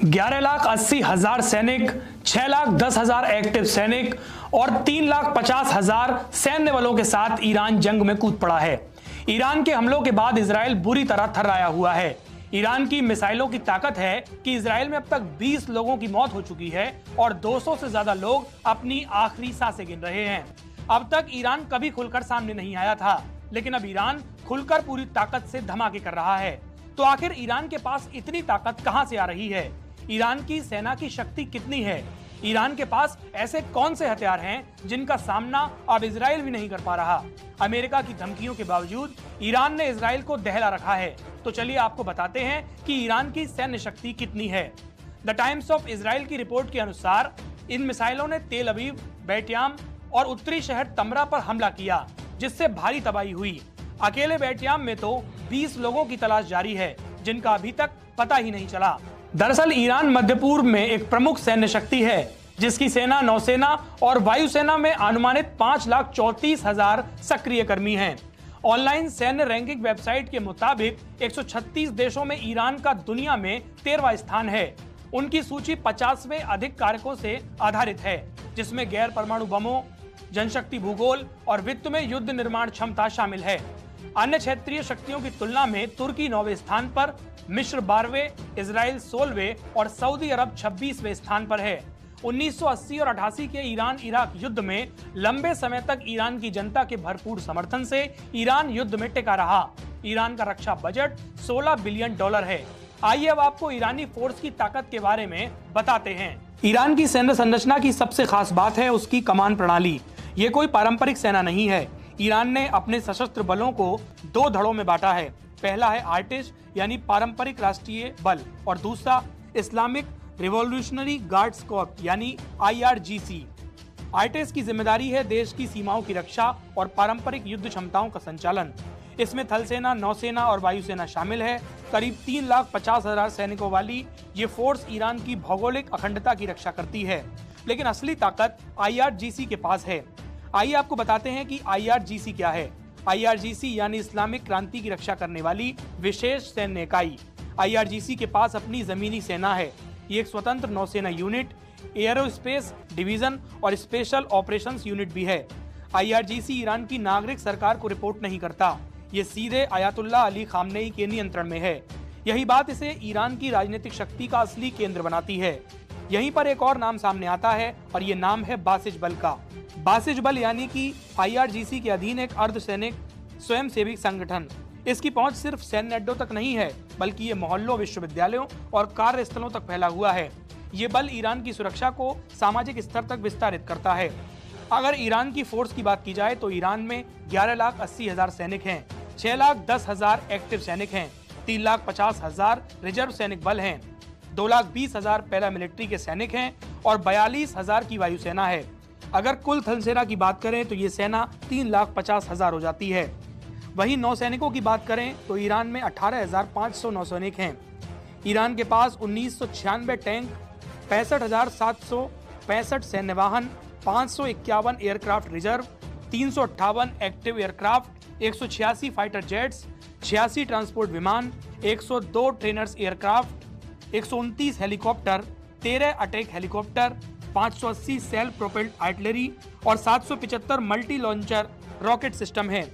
11,80,000 सैनिक, 6,10,000 एक्टिव सैनिक और 3,50,000 सैन्य बलों के साथ ईरान जंग में कूद पड़ा है। ईरान के हमलों के बाद इजराइल बुरी तरह थर्राया हुआ है। ईरान की मिसाइलों की ताकत है कि इजराइल में अब तक 20 लोगों की मौत हो चुकी है और 200 से ज्यादा लोग अपनी आखिरी सांसें गिन रहे हैं। अब तक ईरान कभी खुलकर सामने नहीं आया था, लेकिन अब ईरान खुलकर पूरी ताकत से धमाके कर रहा है। तो आखिर ईरान के पास इतनी ताकत कहां से आ रही है? ईरान की सेना की शक्ति कितनी है? ईरान के पास ऐसे कौन से हथियार हैं जिनका सामना अब इजराइल भी नहीं कर पा रहा? अमेरिका की धमकियों के बावजूद ईरान ने इजराइल को दहला रखा है। तो चलिए आपको बताते हैं कि ईरान की सैन्य शक्ति कितनी है। द टाइम्स ऑफ इजराइल की रिपोर्ट के अनुसार इन मिसाइलों ने तेल अवीव, बैटियाम और उत्तरी शहर तमरा पर हमला किया, जिससे भारी तबाही हुई। अकेले बैटियाम में तो 20 लोगों की तलाश जारी है, जिनका अभी तक पता ही नहीं चला। दरअसल ईरान मध्य पूर्व में एक प्रमुख सैन्य शक्ति है, जिसकी सेना, नौसेना और वायुसेना में अनुमानित 5,34,000 सक्रिय कर्मी हैं। ऑनलाइन सैन्य रैंकिंग वेबसाइट के मुताबिक 136 देशों में ईरान का दुनिया में 13वां स्थान है। उनकी सूची 50वें अधिक कारकों से आधारित है, जिसमें गैर परमाणु बमों, जनशक्ति, भूगोल और वित्त में युद्ध निर्माण क्षमता शामिल है। अन्य क्षेत्रीय शक्तियों की तुलना में तुर्की 9वें स्थान पर, मिस्र 12वें, इजराइल 16वें और सऊदी अरब 26वें स्थान पर है। 1980 और 88 के ईरान इराक युद्ध में लंबे समय तक ईरान की जनता के भरपूर समर्थन से ईरान युद्ध में टिका रहा। ईरान का रक्षा बजट $16 बिलियन है। आइए अब आपको ईरानी फोर्स की ताकत के बारे में बताते हैं। ईरान की सैन्य संरचना की सबसे खास बात है उसकी कमान प्रणाली। ये कोई पारंपरिक सेना नहीं है। ईरान ने अपने सशस्त्र बलों को 2 धड़ों में बांटा है। पहला है आर्टिश यानी पारंपरिक राष्ट्रीय बल और दूसरा इस्लामिक रिवॉल्यूशनरी गार्ड्स कॉर्प्स यानी IRGC। आर्टिश की जिम्मेदारी है देश की सीमाओं की रक्षा और पारंपरिक युद्ध क्षमताओं का संचालन। इसमें थल सेना, नौसेना और वायुसेना शामिल है। करीब 3,50,000 सैनिकों वाली ये फोर्स ईरान की भौगोलिक अखंडता की रक्षा करती है, लेकिन असली ताकत IRGC के पास है। आइए आपको बताते हैं कि IRGC क्या है। IRGC यानी इस्लामिक क्रांति की रक्षा करने वाली विशेष सैन्य इकाई। IRGC के पास अपनी जमीनी सेना है। ये एक स्वतंत्र नौसेना यूनिट, एयरोस्पेस डिवीजन और स्पेशल ऑपरेशंस यूनिट भी है। IRGC ईरान की नागरिक सरकार को रिपोर्ट नहीं करता। ये सीधे आयतुल्लाह अली खामनेई के नियंत्रण में है। यही बात इसे ईरान की राजनीतिक शक्ति का असली केंद्र बनाती है। यहीं पर एक और नाम सामने आता है और ये नाम है बासिज बल का। बासिज बल यानी कि IRGC के अधीन एक अर्धसैनिक स्वयंसेवी संगठन। इसकी पहुंच सिर्फ सैन्य अड्डों तक नहीं है, बल्कि ये मोहल्लों, विश्वविद्यालयों और कार्यस्थलों तक फैला हुआ है। ये बल ईरान की सुरक्षा को सामाजिक स्तर तक विस्तारित करता है। अगर ईरान की फोर्स की बात की जाए तो ईरान में 11,80,000 सैनिक हैं, 6,10,000 एक्टिव सैनिक हैं, 3,50,000 रिजर्व सैनिक बल हैं, 2,20,000 पैरामिलिट्री के सैनिक हैं और 42,000 की वायुसेना है। अगर कुल थल सेना की बात करें तो ये सेना 3,50,000 हो जाती है। वहीं नौसैनिकों की बात करें तो ईरान में 18,500 नौसैनिक हैं। ईरान के पास 1996 टैंक, 65,765 सैन्य वाहन, 551 aircraft reserve, 358 active aircraft, 186 fighter jets, 86 transport विमान, 102 trainers aircraft, 129 helicopter, 13 attack helicopter, 580 self propelled artillery और 775 मल्टी लॉन्चर रॉकेट सिस्टम है।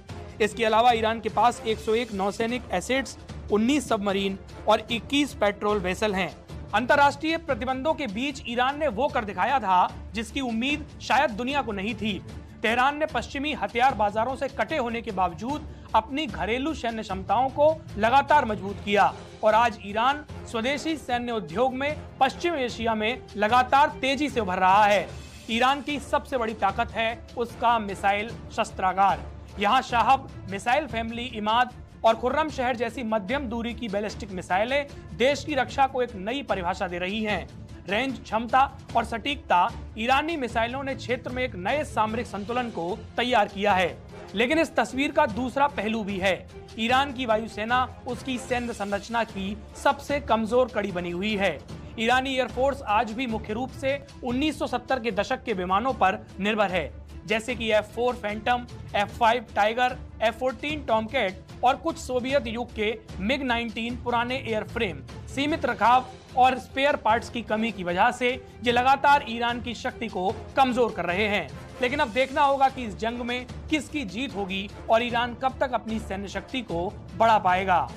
इसके अलावा ईरान के पास 101 नौसैनिक एसेट्स, 19 सबमरीन और 21 पेट्रोल वेसल हैं। अंतर्राष्ट्रीय प्रतिबंधों के बीच ईरान ने वो कर दिखाया था जिसकी उम्मीद शायद दुनिया को नहीं थी। तेहरान ने पश्चिमी हथियार बाजारों से कटे होने के बावजूद अपनी घरेलू सैन्य क्षमताओं को लगातार मजबूत किया और आज ईरान स्वदेशी सैन्य उद्योग में पश्चिम एशिया में लगातार तेजी से उभर रहा है। ईरान की सबसे बड़ी ताकत है उसका मिसाइल शस्त्रागार। यहाँ शाहब मिसाइल फैमिली, इमाद और खुर्रम शहर जैसी मध्यम दूरी की बैलिस्टिक मिसाइलें देश की रक्षा को एक नई परिभाषा दे रही हैं। रेंज, क्षमता और सटीकता, ईरानी मिसाइलों ने क्षेत्र में एक नए सामरिक संतुलन को तैयार किया है। लेकिन इस तस्वीर का दूसरा पहलू भी है। ईरान की वायुसेना उसकी सैन्य संरचना की सबसे कमजोर कड़ी बनी हुई है। ईरानी एयरफोर्स आज भी मुख्य रूप से 1970 के दशक के विमानों पर निर्भर है, जैसे कि F4 Phantom, F5 tiger, F14 Tomcat और कुछ सोवियत युग के MiG-19 पुराने एयरफ्रेम। सीमित रखाव और स्पेयर पार्ट्स की कमी की वजह से ये लगातार ईरान की शक्ति को कमजोर कर रहे हैं। लेकिन अब देखना होगा कि इस जंग में किसकी जीत होगी और ईरान कब तक अपनी सैन्य शक्ति को बढ़ा पाएगा।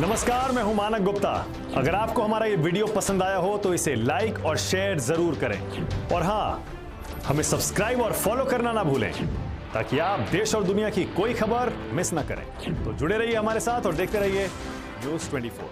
नमस्कार, मैं हूं मानक गुप्ता। अगर आपको हमारा ये वीडियो पसंद आया हो तो इसे लाइक और शेयर जरूर करें और हाँ, हमें सब्सक्राइब और फॉलो करना ना भूलें ताकि आप देश और दुनिया की कोई खबर मिस ना करें। तो जुड़े रहिए हमारे साथ और देखते रहिए न्यूज़ 24।